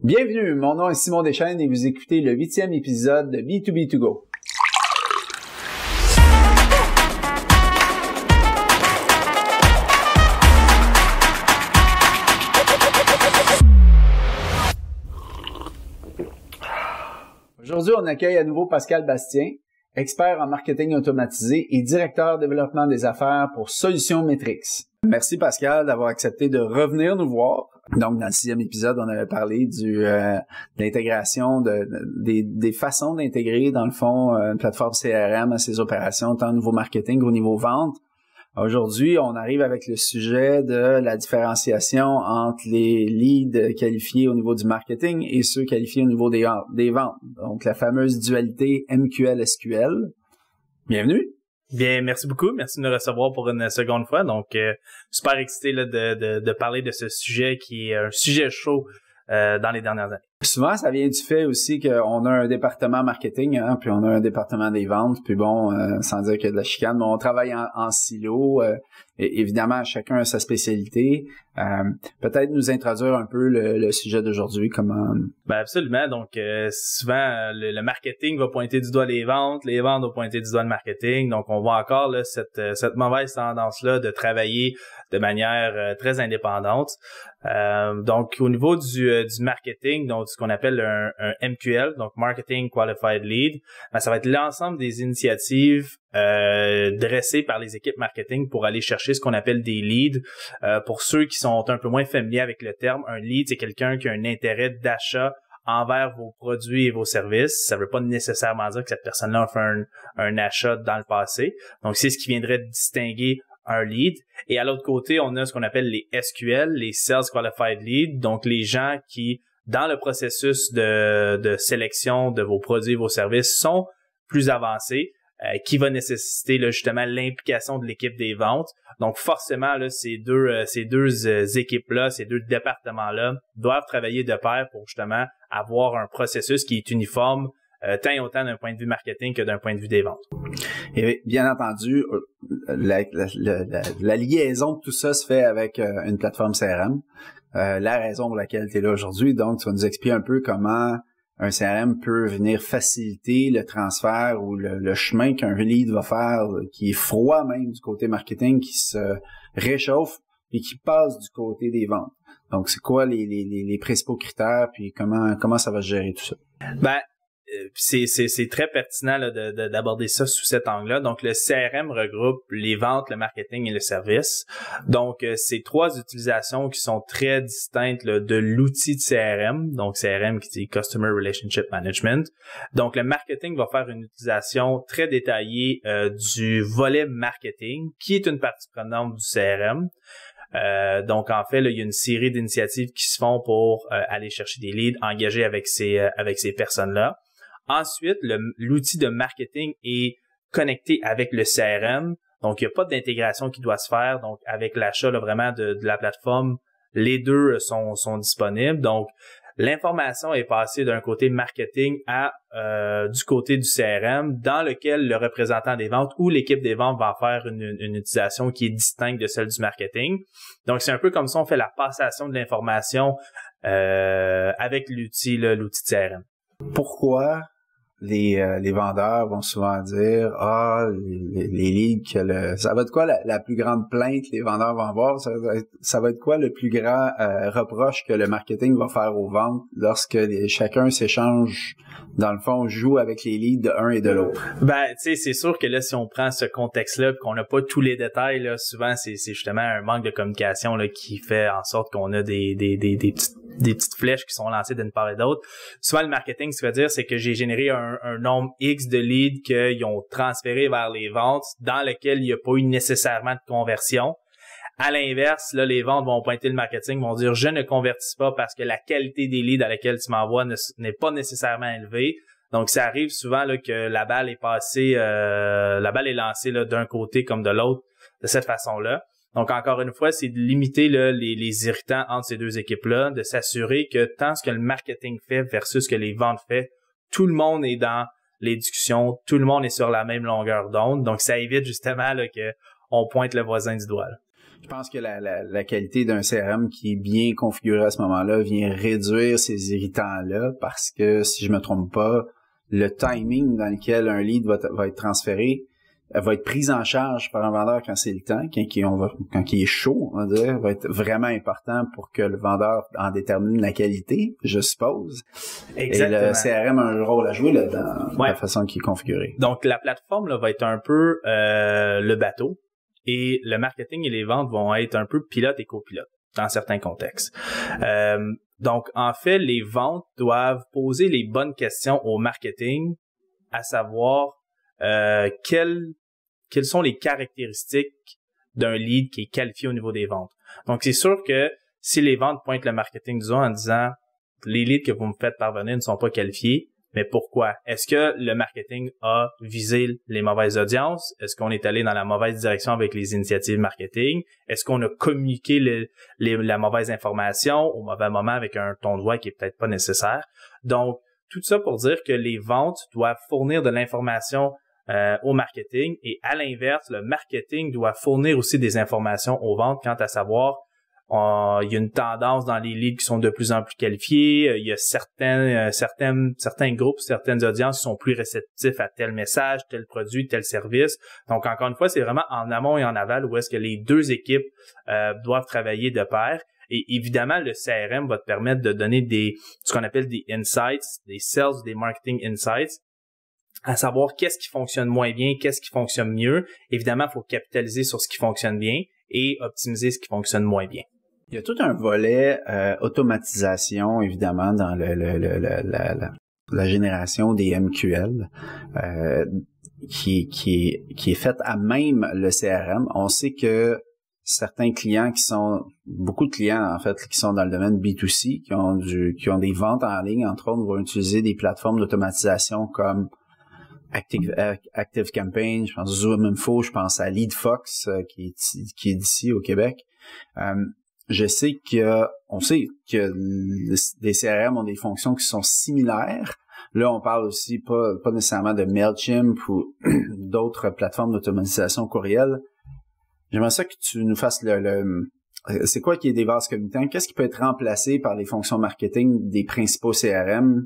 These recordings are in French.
Bienvenue, mon nom est Simon Deschênes et vous écoutez le 8e épisode de B2B2Go. Aujourd'hui, on accueille à nouveau Pascal Bastien, expert en marketing automatisé et directeur développement des affaires pour Solutions Metrics. Merci Pascal d'avoir accepté de revenir nous voir. Donc, dans le 6e épisode, on avait parlé de l'intégration, des façons d'intégrer, dans le fond, une plateforme CRM à ses opérations, tant au niveau marketing qu'au niveau vente. Aujourd'hui, on arrive avec le sujet de la différenciation entre les leads qualifiés au niveau du marketing et ceux qualifiés au niveau des ventes. Donc, la fameuse dualité MQL-SQL. Bienvenue. Bien, merci beaucoup. Merci de nous recevoir pour une seconde fois. Donc, super excité là, de parler de ce sujet qui est un sujet chaud dans les dernières années. Souvent, ça vient du fait aussi qu'on a un département marketing, puis on a un département des ventes. Puis bon, sans dire qu'il y a de la chicane, mais on travaille en silo. Et évidemment, chacun a sa spécialité. Peut-être nous introduire un peu le sujet d'aujourd'hui, comment... Ben absolument. Donc, souvent, le marketing va pointer du doigt les ventes vont pointer du doigt le marketing. Donc, on voit encore là, cette mauvaise tendance-là de travailler de manière très indépendante. Donc, au niveau du marketing, donc ce qu'on appelle un MQL, donc Marketing Qualified Lead, ben, ça va être l'ensemble des initiatives dressées par les équipes marketing pour aller chercher ce qu'on appelle des leads. Pour ceux qui sont un peu moins familiers avec le terme, un lead, c'est quelqu'un qui a un intérêt d'achat envers vos produits et vos services. Ça veut pas nécessairement dire que cette personne-là a fait un achat dans le passé. Donc, c'est ce qui viendrait distinguer un lead. Et à l'autre côté, on a ce qu'on appelle les SQL, les Sales Qualified Lead, donc les gens qui, dans le processus de sélection de vos produits et vos services, sont plus avancés, qui va nécessiter là, justement l'implication de l'équipe des ventes. Donc forcément, là, ces deux équipes-là, ces deux départements-là doivent travailler de pair pour justement avoir un processus qui est uniforme, tant et autant d'un point de vue marketing que d'un point de vue des ventes. Et bien entendu, la liaison de tout ça se fait avec une plateforme CRM. La raison pour laquelle tu es là aujourd'hui, donc tu vas nous expliquer un peu comment un CRM peut venir faciliter le transfert ou le chemin qu'un lead va faire, qui est froid même du côté marketing, qui se réchauffe et qui passe du côté des ventes. Donc, c'est quoi les principaux critères, puis comment ça va se gérer tout ça? Ben, c'est très pertinent là, d'aborder ça sous cet angle-là. Donc, le CRM regroupe les ventes, le marketing et le service. Donc, c'est trois utilisations qui sont très distinctes là, de l'outil de CRM. Donc, CRM qui dit Customer Relationship Management. Donc, le marketing va faire une utilisation très détaillée du volet marketing, qui est une partie prenante du CRM. Donc, en fait, là, il y a une série d'initiatives qui se font pour aller chercher des leads, engager avec ces personnes-là. Ensuite, l'outil de marketing est connecté avec le CRM. Donc, il n'y a pas d'intégration qui doit se faire. Donc, avec l'achat là, vraiment de la plateforme, les deux sont disponibles. Donc, l'information est passée d'un côté marketing à du côté du CRM, dans lequel le représentant des ventes ou l'équipe des ventes va faire une utilisation qui est distincte de celle du marketing. Donc, c'est un peu comme ça on fait la passation de l'information avec l'outil de CRM. Pourquoi les vendeurs vont souvent dire les leads ça va être quoi la plus grande plainte les vendeurs vont avoir, ça va être quoi le plus grand reproche que le marketing va faire aux ventes lorsque chacun s'échange, dans le fond, joue avec les leads de un et de l'autre? Ben, tu sais, c'est sûr que là, si on prend ce contexte-là, qu'on n'a pas tous les détails, là, souvent c'est justement un manque de communication là qui fait en sorte qu'on a des petites flèches qui sont lancées d'une part et d'autre. Souvent, le marketing, ce que ça veut dire, c'est que j'ai généré un nombre X de leads qu'ils ont transféré vers les ventes, dans lequel il n'y a pas eu nécessairement de conversion. À l'inverse, là, les ventes vont pointer le marketing, vont dire « Je ne convertis pas parce que la qualité des leads à laquelle tu m'envoies n'est pas nécessairement élevée. » Donc, ça arrive souvent là que la balle est lancée là d'un côté comme de l'autre de cette façon-là. Donc, encore une fois, c'est de limiter là, les irritants entre ces deux équipes-là, de s'assurer que tant ce que le marketing fait versus ce que les ventes fait, tout le monde est dans les discussions, tout le monde est sur la même longueur d'onde. Donc, ça évite justement là, qu'on pointe le voisin du doigt. Là. Je pense que la qualité d'un CRM qui est bien configuré à ce moment-là vient réduire ces irritants-là parce que, si je me trompe pas, le timing dans lequel un lead va être transféré va être pris en charge par un vendeur quand c'est le temps, quand il est chaud, on va dire, va être vraiment important pour que le vendeur en détermine la qualité, je suppose. Exactement. Et le CRM a un rôle à jouer là dans la façon qu'il est configuré. Donc, la plateforme là, va être un peu le bateau et le marketing et les ventes vont être un peu pilote et copilote dans certains contextes. Donc, en fait, les ventes doivent poser les bonnes questions au marketing, à savoir quelles sont les caractéristiques d'un lead qui est qualifié au niveau des ventes. Donc, c'est sûr que si les ventes pointent le marketing du doigt en disant les leads que vous me faites parvenir ne sont pas qualifiés, mais pourquoi? Est-ce que le marketing a visé les mauvaises audiences? Est-ce qu'on est allé dans la mauvaise direction avec les initiatives marketing? Est-ce qu'on a communiqué la mauvaise information au mauvais moment avec un ton de voix qui est peut-être pas nécessaire? Donc, tout ça pour dire que les ventes doivent fournir de l'information au marketing et à l'inverse, le marketing doit fournir aussi des informations aux ventes quant à savoir il y a une tendance dans les leads qui sont de plus en plus qualifiés, il y a certains groupes, certaines audiences qui sont plus réceptifs à tel message, tel produit, tel service. Donc encore une fois, c'est vraiment en amont et en aval où est-ce que les deux équipes doivent travailler de pair. Et évidemment, le CRM va te permettre de donner ce qu'on appelle des insights, des sales, des marketing insights, à savoir qu'est-ce qui fonctionne moins bien, qu'est-ce qui fonctionne mieux. Évidemment, il faut capitaliser sur ce qui fonctionne bien et optimiser ce qui fonctionne moins bien. Il y a tout un volet automatisation, évidemment, dans la génération des MQL qui est faite à même le CRM. On sait que certains clients beaucoup de clients, en fait, qui sont dans le domaine B2C, qui ont des ventes en ligne, entre autres, vont utiliser des plateformes d'automatisation comme ActiveCampaign, je pense ZoomInfo, je pense à LeadFox, qui est d'ici au Québec. On sait que les CRM ont des fonctions qui sont similaires. Là, on parle aussi pas nécessairement de Mailchimp ou d'autres plateformes d'automatisation courriel. J'aimerais ça que tu nous fasses c'est quoi qui est des vases communicants? Qu'est-ce qui peut être remplacé par les fonctions marketing des principaux CRM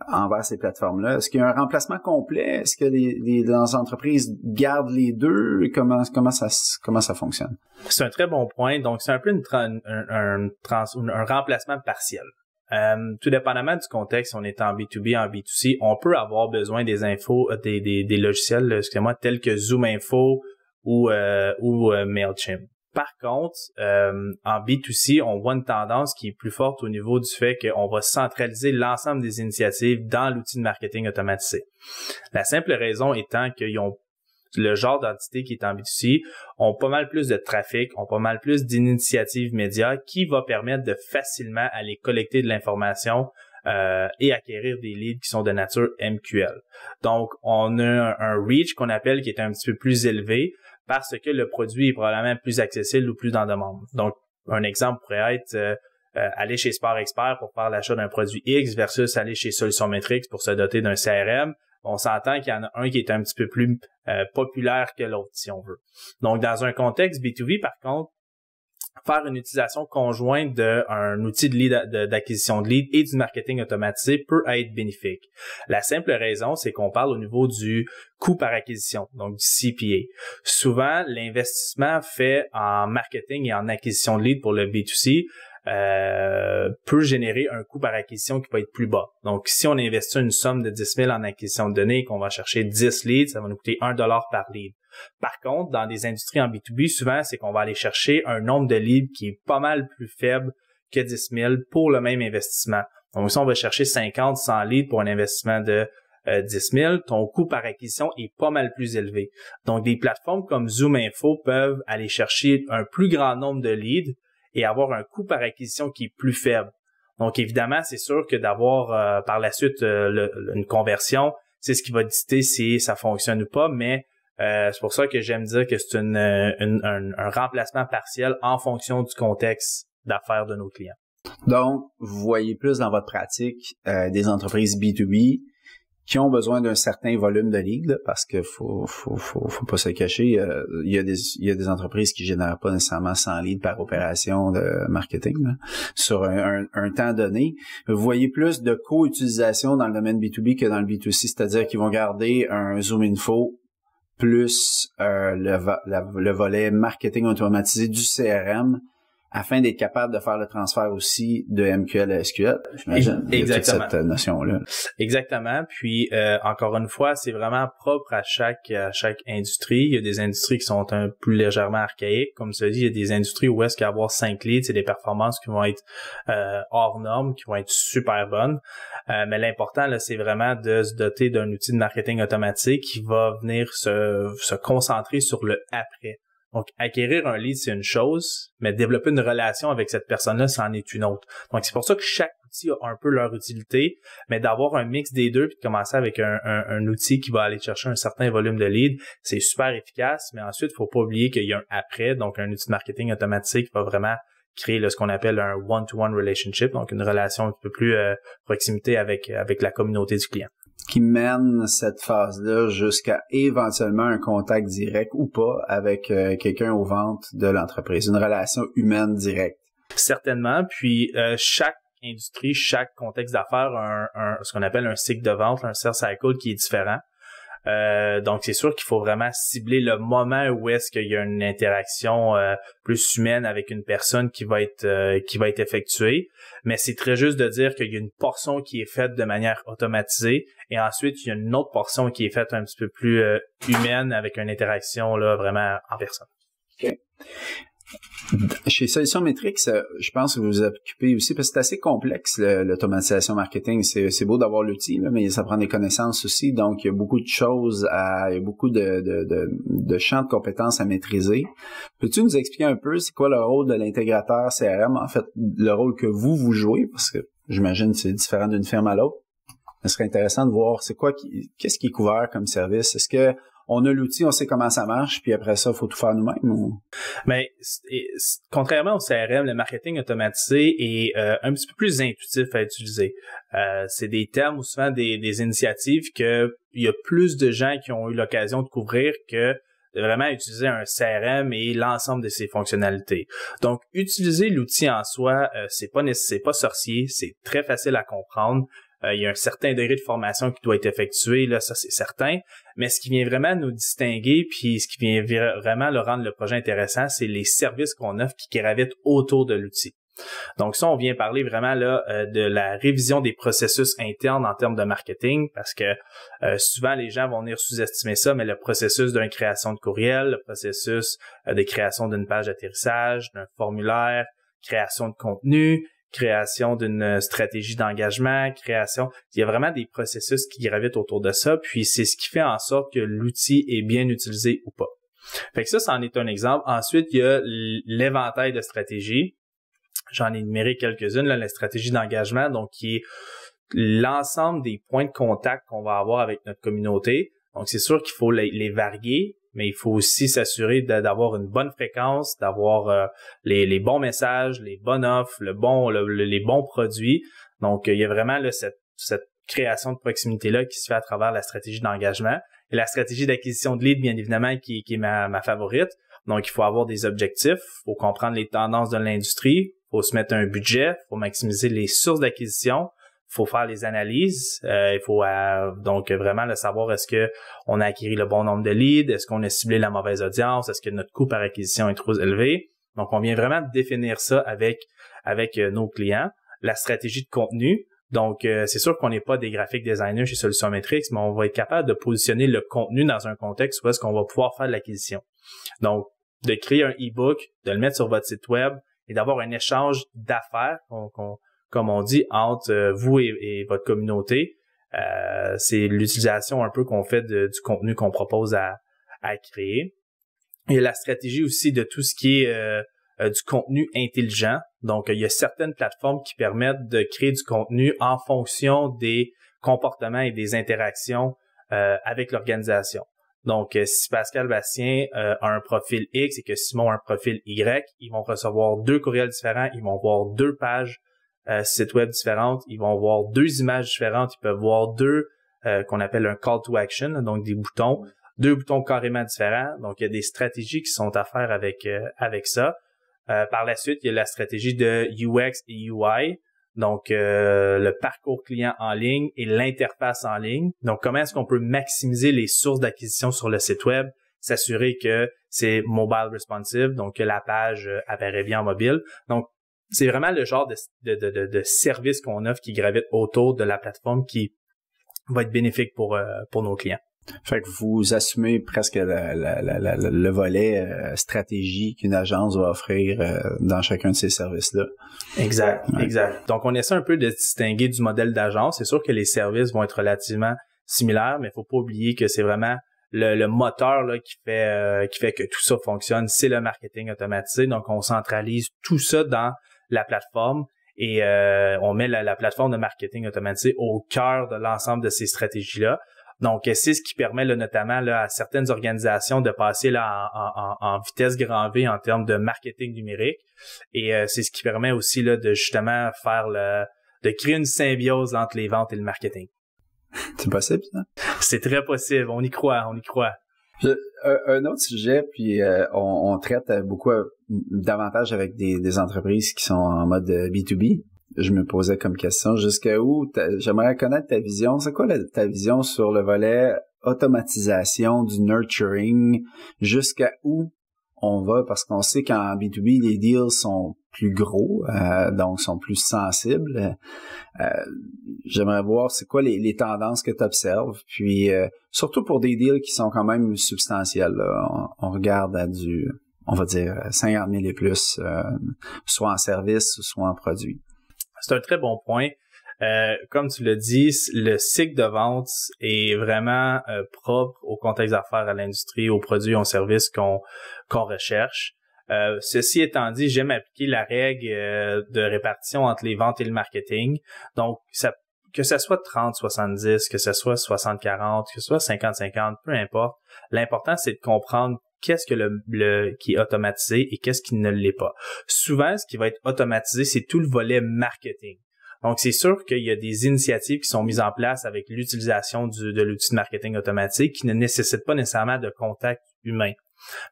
envers ces plateformes-là? Est-ce qu'il y a un remplacement complet? Est-ce que les entreprises gardent les deux? Comment ça fonctionne? C'est un très bon point. Donc, c'est un peu un remplacement partiel. Tout dépendamment du contexte, on est en B2B, en B2C, on peut avoir besoin des infos, des logiciels, excusez-moi, tels que ZoomInfo ou Mailchimp. Par contre, en B2C, on voit une tendance qui est plus forte au niveau du fait qu'on va centraliser l'ensemble des initiatives dans l'outil de marketing automatisé. La simple raison étant qu'ils ont le genre d'entité qui est en B2C ont pas mal plus de trafic, ont pas mal plus d'initiatives médias qui va permettre de facilement aller collecter de l'information et acquérir des leads qui sont de nature MQL. Donc, on a un reach qu'on appelle qui est un petit peu plus élevé parce que le produit est probablement plus accessible ou plus en demande. Donc, un exemple pourrait être aller chez Sport Expert pour faire l'achat d'un produit X versus aller chez Solutions Metrics pour se doter d'un CRM. On s'entend qu'il y en a un qui est un petit peu plus populaire que l'autre, si on veut. Donc, dans un contexte B2B, par contre, faire une utilisation conjointe d'un outil d'acquisition de lead et du marketing automatisé peut être bénéfique. La simple raison, c'est qu'on parle au niveau du coût par acquisition, donc du CPA. Souvent, l'investissement fait en marketing et en acquisition de lead pour le B2C peut générer un coût par acquisition qui peut être plus bas. Donc, si on investit une somme de 10 000 en acquisition de données et qu'on va chercher 10 leads, ça va nous coûter $1 par lead. Par contre, dans des industries en B2B, souvent, c'est qu'on va aller chercher un nombre de leads qui est pas mal plus faible que 10 000 pour le même investissement. Donc, si on va chercher 50, 100 leads pour un investissement de 10 000, ton coût par acquisition est pas mal plus élevé. Donc, des plateformes comme ZoomInfo peuvent aller chercher un plus grand nombre de leads et avoir un coût par acquisition qui est plus faible. Donc, évidemment, c'est sûr que d'avoir par la suite une conversion, c'est ce qui va dicter si ça fonctionne ou pas, mais c'est pour ça que j'aime dire que c'est un remplacement partiel en fonction du contexte d'affaires de nos clients. Donc, vous voyez plus dans votre pratique des entreprises B2B qui ont besoin d'un certain volume de leads, là, parce que faut pas se cacher, il y a des entreprises qui génèrent pas nécessairement 100 leads par opération de marketing là, sur un temps donné. Vous voyez plus de co-utilisation dans le domaine B2B que dans le B2C, c'est-à-dire qu'ils vont garder un Zoom Info plus le volet marketing automatisé du CRM afin d'être capable de faire le transfert aussi de MQL à SQL, j'imagine. Exactement. Cette notion-là. Exactement. Puis encore une fois, c'est vraiment propre à chaque industrie. Il y a des industries qui sont un peu plus légèrement archaïques. Comme tu as dit, il y a des industries où est-ce qu'avoir 5 leads, c'est des performances qui vont être hors normes, qui vont être super bonnes. Mais l'important, là, c'est vraiment de se doter d'un outil de marketing automatique qui va venir se concentrer sur le après. Donc, acquérir un lead, c'est une chose, mais développer une relation avec cette personne-là, c'en est une autre. Donc, c'est pour ça que chaque outil a un peu leur utilité, mais d'avoir un mix des deux puis de commencer avec un outil qui va aller chercher un certain volume de leads, c'est super efficace, mais ensuite, il faut pas oublier qu'il y a un après, donc un outil de marketing automatique va vraiment créer là, ce qu'on appelle un one-to-one relationship, donc une relation un peu plus proximité avec la communauté du client. Qui mène cette phase-là jusqu'à éventuellement un contact direct ou pas avec quelqu'un aux ventes de l'entreprise, une relation humaine directe. Certainement, puis chaque industrie, chaque contexte d'affaires a ce qu'on appelle un cycle de vente, un sales cycle qui est différent. Donc, c'est sûr qu'il faut vraiment cibler le moment où est-ce qu'il y a une interaction plus humaine avec une personne qui va être effectuée. Mais c'est très juste de dire qu'il y a une portion qui est faite de manière automatisée et ensuite, il y a une autre portion qui est faite un petit peu plus humaine avec une interaction là vraiment en personne. OK. Chez Solutions Metrix, je pense que vous vous occupez aussi, parce que c'est assez complexe l'automatisation marketing. C'est beau d'avoir l'outil, là, mais ça prend des connaissances aussi. Donc, il y a beaucoup de choses il y a beaucoup de champs de compétences à maîtriser. Peux-tu nous expliquer un peu c'est quoi le rôle de l'intégrateur CRM? En fait, le rôle que vous jouez, parce que j'imagine que c'est différent d'une firme à l'autre. Ce serait intéressant de voir qu'est-ce qui est couvert comme service. Est-ce que on a l'outil, on sait comment ça marche, puis après ça, il faut tout faire nous-mêmes? Ou? Mais contrairement au CRM, le marketing automatisé est un petit peu plus intuitif à utiliser. C'est des termes ou souvent des initiatives que il y a plus de gens qui ont eu l'occasion de couvrir que de vraiment utiliser un CRM et l'ensemble de ses fonctionnalités. Donc, utiliser l'outil en soi, c'est pas sorcier, c'est très facile à comprendre. Il y a un certain degré de formation qui doit être effectué, là, ça c'est certain. Mais ce qui vient vraiment nous distinguer, puis ce qui vient vraiment le rendre le projet intéressant, c'est les services qu'on offre qui gravitent autour de l'outil. Donc ça, on vient parler vraiment là de la révision des processus internes en termes de marketing, parce que souvent les gens vont venir sous-estimer ça, mais le processus d'une création de courriel, le processus de création d'une page d'atterrissage, d'un formulaire, création de contenu, création d'une stratégie d'engagement, il y a vraiment des processus qui gravitent autour de ça, puis c'est ce qui fait en sorte que l'outil est bien utilisé ou pas. Fait que ça en est un exemple. Ensuite, il y a l'éventail de stratégies. J'en ai énuméré quelques-unes, là, la stratégie d'engagement, donc qui est l'ensemble des points de contact qu'on va avoir avec notre communauté. Donc, c'est sûr qu'il faut les varier, mais il faut aussi s'assurer d'avoir une bonne fréquence, d'avoir les bons messages, les bonnes offres, les bons produits. Donc, il y a vraiment là, cette création de proximité-là qui se fait à travers la stratégie d'engagement. Et la stratégie d'acquisition de leads, bien évidemment, qui est ma favorite. Donc, il faut avoir des objectifs, il faut comprendre les tendances de l'industrie, il faut se mettre un budget, il faut maximiser les sources d'acquisition, il faut faire les analyses, il faut donc vraiment le savoir, est-ce que on a acquis le bon nombre de leads, est-ce qu'on a ciblé la mauvaise audience, est-ce que notre coût par acquisition est trop élevé. Donc, on vient vraiment définir ça avec nos clients. La stratégie de contenu. Donc, c'est sûr qu'on n'est pas des graphic designers chez Solutions Metrix, mais on va être capable de positionner le contenu dans un contexte où est-ce qu'on va pouvoir faire de l'acquisition. Donc, de créer un e-book, de le mettre sur votre site web et d'avoir un échange d'affaires, comme on dit, entre vous et votre communauté. C'est l'utilisation un peu qu'on fait du contenu qu'on propose à créer. Il y a la stratégie aussi de tout ce qui est du contenu intelligent. Donc, il y a certaines plateformes qui permettent de créer du contenu en fonction des comportements et des interactions avec l'organisation. Donc, si Pascal Bastien a un profil X et que Simon a un profil Y, ils vont recevoir 2 courriels différents, ils vont voir 2 pages site web différentes, ils vont voir 2 images différentes, ils peuvent voir 2 qu'on appelle un call to action, donc des boutons, 2 boutons carrément différents. Donc, il y a des stratégies qui sont à faire avec ça. Par la suite, il y a la stratégie de UX et UI. Donc, le parcours client en ligne et l'interface en ligne. Donc, comment est-ce qu'on peut maximiser les sources d'acquisition sur le site web, s'assurer que c'est mobile responsive, donc que la page apparaît bien en mobile. Donc, c'est vraiment le genre de service qu'on offre qui gravite autour de la plateforme qui va être bénéfique pour nos clients. Fait que vous assumez presque le volet stratégie qu'une agence va offrir dans chacun de ces services-là. Exact, ouais. Exact. Donc, on essaie un peu de distinguer du modèle d'agence. C'est sûr que les services vont être relativement similaires, mais il faut pas oublier que c'est vraiment le moteur là qui fait que tout ça fonctionne. C'est le marketing automatisé. Donc, on centralise tout ça dans la plateforme et on met la plateforme de marketing automatisé au cœur de l'ensemble de ces stratégies-là. Donc, c'est ce qui permet là, notamment là, à certaines organisations de passer là en vitesse grand V en termes de marketing numérique. Et c'est ce qui permet aussi là, de justement de créer une symbiose entre les ventes et le marketing. C'est possible, ça? C'est très possible. On y croit. Un autre sujet, puis on traite beaucoup davantage avec des entreprises qui sont en mode B2B. Je me posais comme question jusqu'à où j'aimerais connaître ta vision. C'est quoi ta vision sur le volet automatisation du nurturing? Jusqu'à où on va? Parce qu'on sait qu'en B2B, les deals sont plus gros, donc sont plus sensibles. J'aimerais voir c'est quoi les tendances que tu observes. Puis surtout pour des deals qui sont quand même substantiels. Là. On regarde à on va dire 50 000 et plus, soit en service, soit en produit. C'est un très bon point. Comme tu l'as dit, le cycle de vente est vraiment propre au contexte d'affaires, à l'industrie, aux produits, aux services qu'on recherche. Ceci étant dit, j'aime appliquer la règle de répartition entre les ventes et le marketing. Donc, que ça soit 30-70, que ce soit 60-40, que ce soit 50-50, peu importe. L'important, c'est de comprendre qu'est-ce que qui est automatisé et qu'est-ce qui ne l'est pas. Souvent, ce qui va être automatisé, c'est tout le volet marketing. Donc, c'est sûr qu'il y a des initiatives qui sont mises en place avec l'utilisation de l'outil de marketing automatique qui ne nécessitent pas nécessairement de contact humain.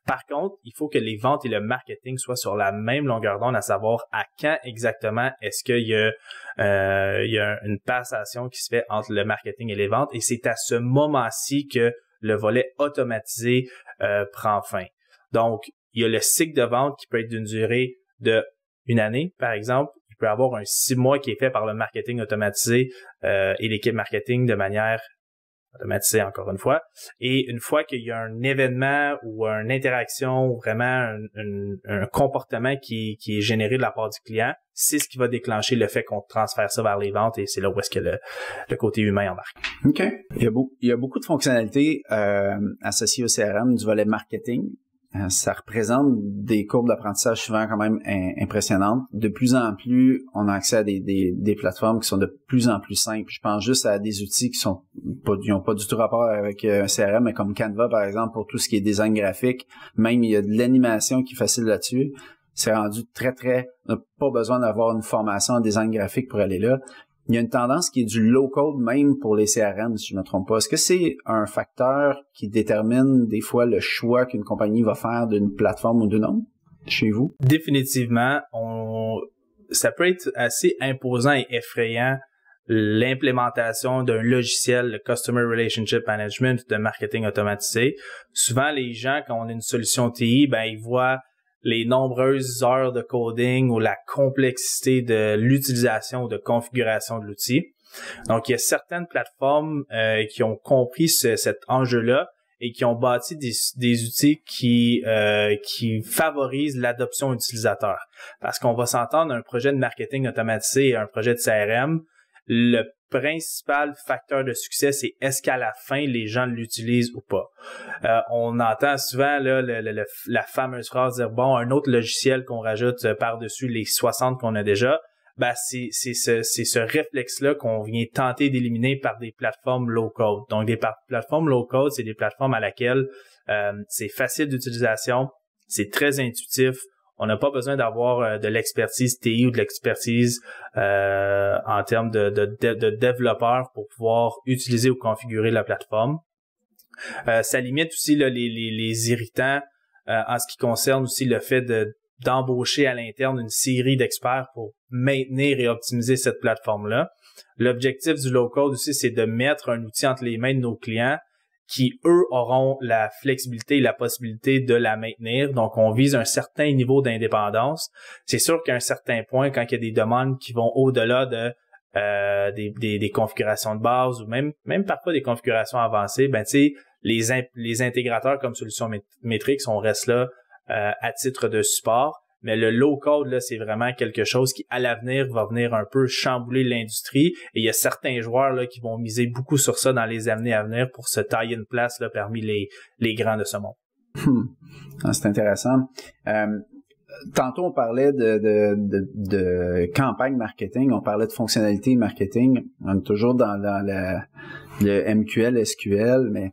Par contre, il faut que les ventes et le marketing soient sur la même longueur d'onde, à savoir à quand exactement est-ce qu'il y a une passation qui se fait entre le marketing et les ventes. Et c'est à ce moment-ci que le volet automatisé prend fin. Donc, il y a le cycle de vente qui peut être d'une durée de une année, par exemple. Il peut y avoir un 6 mois qui est fait par le marketing automatisé et l'équipe marketing de manière automatisée, encore une fois. Et une fois qu'il y a un événement ou une interaction ou vraiment un comportement qui est généré de la part du client, c'est ce qui va déclencher le fait qu'on transfère ça vers les ventes et c'est là où est-ce que le côté humain embarque. OK. Il y a beaucoup de fonctionnalités associées au CRM du volet marketing. Ça représente des courbes d'apprentissage souvent quand même impressionnantes. De plus en plus, on a accès à des plateformes qui sont de plus en plus simples. Je pense juste à des outils qui n'ont pas du tout rapport avec un CRM, mais comme Canva, par exemple, pour tout ce qui est design graphique. Même, il y a de l'animation qui est facile là-dessus. C'est rendu on n'a pas besoin d'avoir une formation en design graphique pour aller là. Il y a une tendance qui est du low-code même pour les CRM, si je ne me trompe pas. Est-ce que c'est un facteur qui détermine des fois le choix qu'une compagnie va faire d'une plateforme ou d'une autre chez vous? Définitivement, ça peut être assez imposant et effrayant l'implémentation d'un logiciel, le Customer Relationship Management de marketing automatisé. Souvent, les gens, quand on a une solution TI, ils voient les nombreuses heures de coding ou la complexité de l'utilisation ou de configuration de l'outil. Donc, il y a certaines plateformes qui ont compris cet enjeu-là et qui ont bâti des outils qui favorisent l'adoption utilisateur. Parce qu'on va s'entendre, un projet de marketing automatisé et un projet de CRM, le principal facteur de succès, c'est est-ce qu'à la fin, les gens l'utilisent ou pas. On entend souvent là, la fameuse phrase dire, bon, un autre logiciel qu'on rajoute par-dessus les 60 qu'on a déjà, c'est ce réflexe-là qu'on vient tenter d'éliminer par des plateformes low-code. Donc, des plateformes low-code, c'est des plateformes à laquelle c'est facile d'utilisation, c'est très intuitif, On n'a pas besoin d'avoir de l'expertise TI ou de l'expertise en termes de développeurs pour pouvoir utiliser ou configurer la plateforme. Ça limite aussi là, les irritants en ce qui concerne aussi le fait d'embaucher à l'interne une série d'experts pour maintenir et optimiser cette plateforme-là. L'objectif du low-code aussi, c'est de mettre un outil entre les mains de nos clients qui, eux, auront la flexibilité et la possibilité de la maintenir. Donc, on vise un certain niveau d'indépendance. C'est sûr qu'à un certain point, quand il y a des demandes qui vont au-delà des configurations de base ou même parfois des configurations avancées, ben tu sais, les intégrateurs comme Solutions Metrix, on reste là à titre de support. Mais le low-code, là, c'est vraiment quelque chose qui, à l'avenir, va venir un peu chambouler l'industrie. Et il y a certains joueurs là qui vont miser beaucoup sur ça dans les années à venir pour se tailler une place là parmi les grands de ce monde. C'est intéressant. Tantôt, on parlait de campagne marketing, on parlait de fonctionnalité marketing. On est toujours dans le MQL, SQL, mais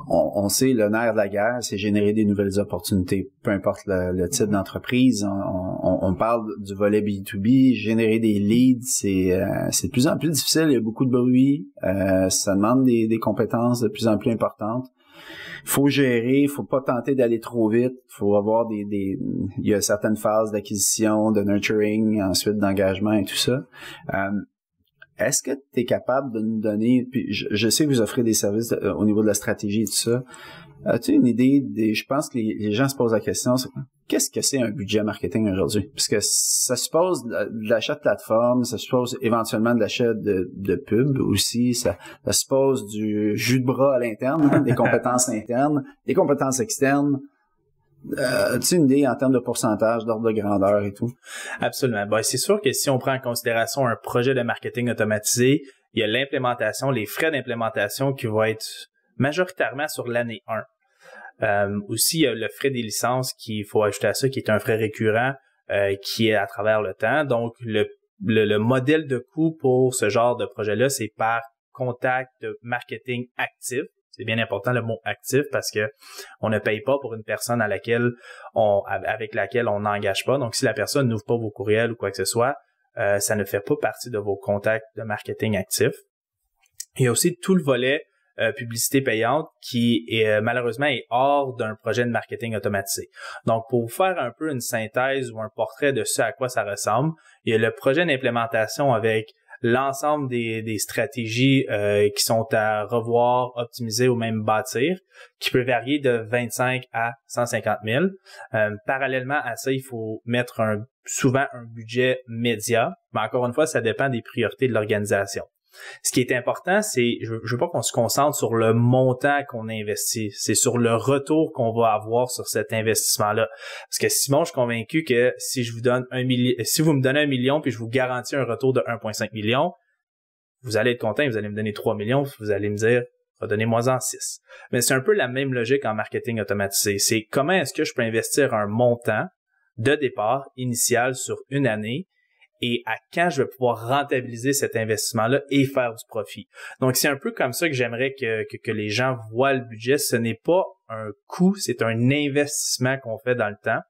on sait, le nerf de la guerre, c'est générer des nouvelles opportunités, peu importe le type d'entreprise. On parle du volet B2B, générer des leads, c'est de plus en plus difficile, il y a beaucoup de bruit, ça demande des compétences de plus en plus importantes. Faut gérer, faut pas tenter d'aller trop vite, faut avoir il y a certaines phases d'acquisition, de nurturing, ensuite d'engagement et tout ça. Est-ce que tu es capable de nous donner, puis je sais que vous offrez des services au niveau de la stratégie et tout ça, as-tu une idée, je pense que les gens se posent la question, qu'est-ce que c'est un budget marketing aujourd'hui? Parce que ça suppose de l'achat de plateforme, ça suppose éventuellement de l'achat de pub aussi, ça suppose du jus de bras à l'interne, des compétences internes, des compétences externes. As-tu une idée en termes de pourcentage, d'ordre de grandeur et tout? Absolument. Ben, c'est sûr que si on prend en considération un projet de marketing automatisé, il y a l'implémentation, les frais d'implémentation qui vont être majoritairement sur l'année 1. Aussi, il y a le frais des licences qu'il faut ajouter à ça, qui est un frais récurrent qui est à travers le temps. Donc, le modèle de coût pour ce genre de projet-là, c'est par contact marketing actif. C'est bien important le mot actif parce que on ne paye pas pour une personne avec laquelle on n'engage pas. Donc, si la personne n'ouvre pas vos courriels ou quoi que ce soit, ça ne fait pas partie de vos contacts de marketing actif. Il y a aussi tout le volet publicité payante qui malheureusement est hors d'un projet de marketing automatisé. Donc, pour vous faire un peu une synthèse ou un portrait de ce à quoi ça ressemble, il y a le projet d'implémentation avec l'ensemble des stratégies qui sont à revoir, optimiser ou même bâtir, qui peut varier de 25 à 150 000. Parallèlement à ça, il faut mettre souvent un budget média, mais encore une fois, ça dépend des priorités de l'organisation. Ce qui est important, c'est, je veux pas qu'on se concentre sur le montant qu'on investit, c'est sur le retour qu'on va avoir sur cet investissement-là. Parce que Simon, je suis convaincu que si vous me donnez 1 million puis je vous garantis un retour de 1,5 million, vous allez être content, vous allez me donner 3 millions, vous allez me dire, redonnez-moi-en 6. Mais c'est un peu la même logique en marketing automatisé. C'est comment est-ce que je peux investir un montant de départ initial sur une année et à quand je vais pouvoir rentabiliser cet investissement-là et faire du profit. Donc, c'est un peu comme ça que j'aimerais que les gens voient le budget. Ce n'est pas un coût, c'est un investissement qu'on fait dans le temps.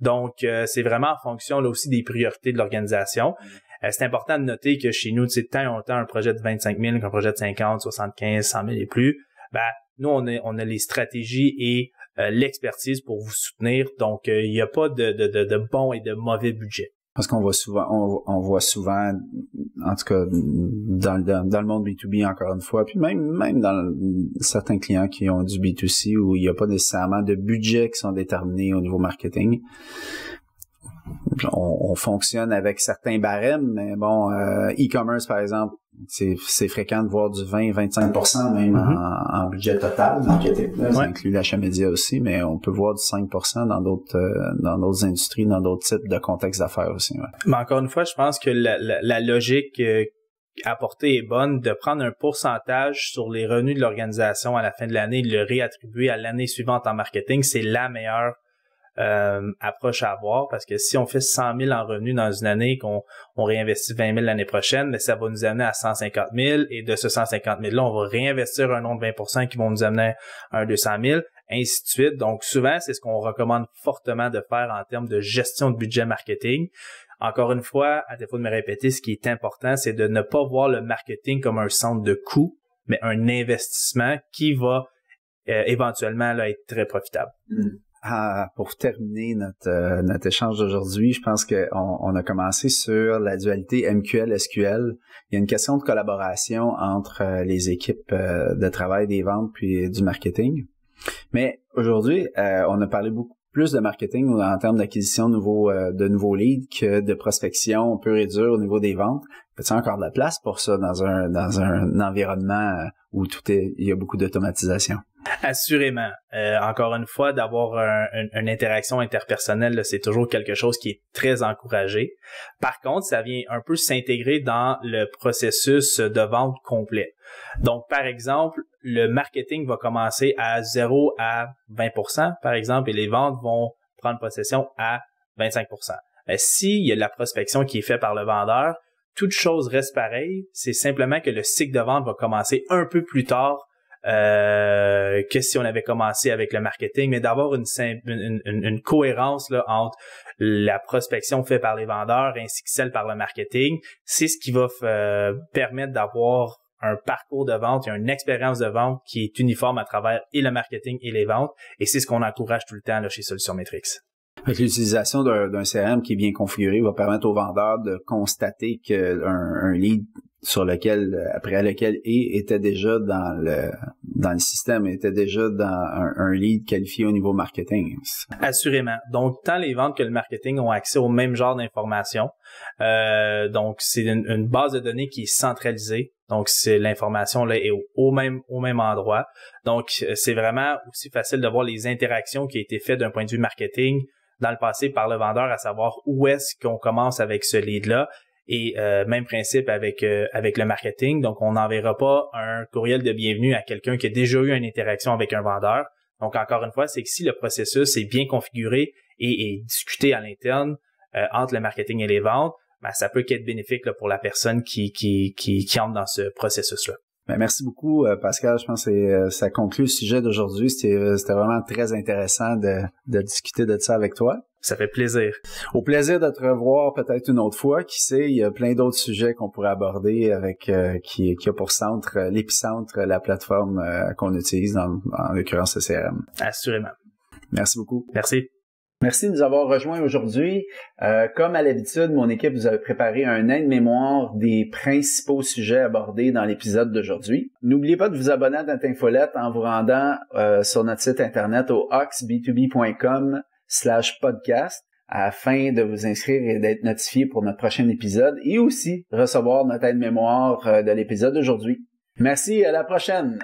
Donc, c'est vraiment en fonction là aussi des priorités de l'organisation. C'est important de noter que chez nous, tu sais, tant on a un projet de 25 000 qu'un projet de 50, 75, 100 000 et plus, ben nous, on a les stratégies et l'expertise pour vous soutenir. Donc, il n'y a pas de bon et de mauvais budget. Parce qu'on voit souvent, on voit souvent, en tout cas, dans le monde B2B encore une fois, puis même dans certains clients qui ont du B2C où il n'y a pas nécessairement de budget qui sont déterminés au niveau marketing. On fonctionne avec certains barèmes, mais bon, e-commerce par exemple, c'est fréquent de voir du 20-25% même en budget total marketing. Ça inclut l'achat média aussi, mais on peut voir du 5% dans d'autres industries, dans d'autres types de contextes d'affaires aussi. Ouais. Mais encore une fois, je pense que la logique apportée est bonne de prendre un pourcentage sur les revenus de l'organisation à la fin de l'année et de le réattribuer à l'année suivante en marketing. C'est la meilleure approche à avoir parce que si on fait 100 000 en revenus dans une année, qu'on réinvestit 20 000 l'année prochaine, mais ça va nous amener à 150 000 et de ce 150 000 là, on va réinvestir un nombre de 20% qui vont nous amener à un 200 000. ainsi de suite. Donc, souvent, c'est ce qu'on recommande fortement de faire en termes de gestion de budget marketing. Encore une fois, à défaut de me répéter, ce qui est important, c'est de ne pas voir le marketing comme un centre de coût, mais un investissement qui va éventuellement là, être très profitable. Pour terminer notre échange d'aujourd'hui, je pense qu'on a commencé sur la dualité MQL-SQL. Il y a une question de collaboration entre les équipes de travail des ventes puis du marketing. Mais aujourd'hui, on a parlé beaucoup plus de marketing en termes d'acquisition de nouveaux leads que de prospection pure et dure au niveau des ventes. As-tu encore de la place pour ça dans un environnement où il y a beaucoup d'automatisation? Assurément. Encore une fois, d'avoir une interaction interpersonnelle, là, c'est toujours quelque chose qui est très encouragé. Par contre, ça vient un peu s'intégrer dans le processus de vente complet. Donc, par exemple, le marketing va commencer à 0 à 20%, par exemple, et les ventes vont prendre possession à 25%. S'il y a de la prospection qui est faite par le vendeur, toute chose reste pareille. C'est simplement que le cycle de vente va commencer un peu plus tard que si on avait commencé avec le marketing, mais d'avoir une cohérence là, entre la prospection faite par les vendeurs ainsi que celle par le marketing, c'est ce qui va permettre d'avoir un parcours de vente et une expérience de vente qui est uniforme à travers et le marketing et les ventes, et c'est ce qu'on encourage tout le temps là, chez Solutions Metrix. L'utilisation d'un CRM qui est bien configuré va permettre aux vendeurs de constater qu'un lead après lequel était déjà dans le système, était déjà dans un lead qualifié au niveau marketing. Assurément. Donc, tant les ventes que le marketing ont accès au même genre d'informations. Donc, c'est une base de données qui est centralisée. Donc, l'information là est au même endroit. Donc, c'est vraiment aussi facile de voir les interactions qui ont été faites d'un point de vue marketing dans le passé par le vendeur, à savoir où est-ce qu'on commence avec ce lead-là. Et même principe avec le marketing. Donc, on n'enverra pas un courriel de bienvenue à quelqu'un qui a déjà eu une interaction avec un vendeur. Donc, encore une fois, c'est que si le processus est bien configuré et discuté à l'interne entre le marketing et les ventes, ben, ça peut qu'être bénéfique là, pour la personne qui entre dans ce processus-là. Ben, merci beaucoup, Pascal. Je pense que ça conclut le sujet d'aujourd'hui. C'était vraiment très intéressant de discuter de ça avec toi. Ça fait plaisir. Au plaisir de te revoir peut-être une autre fois. Qui sait, il y a plein d'autres sujets qu'on pourrait aborder avec qui a pour centre, l'épicentre, la plateforme qu'on utilise, en l'occurrence le CRM. Assurément. Merci beaucoup. Merci. Merci de nous avoir rejoints aujourd'hui. Comme à l'habitude, mon équipe vous a préparé un aide-mémoire des principaux sujets abordés dans l'épisode d'aujourd'hui. N'oubliez pas de vous abonner à notre infolette en vous rendant sur notre site internet au oxb2b.com/podcast afin de vous inscrire et d'être notifié pour notre prochain épisode et aussi recevoir notre aide-mémoire de l'épisode d'aujourd'hui. Merci, à la prochaine!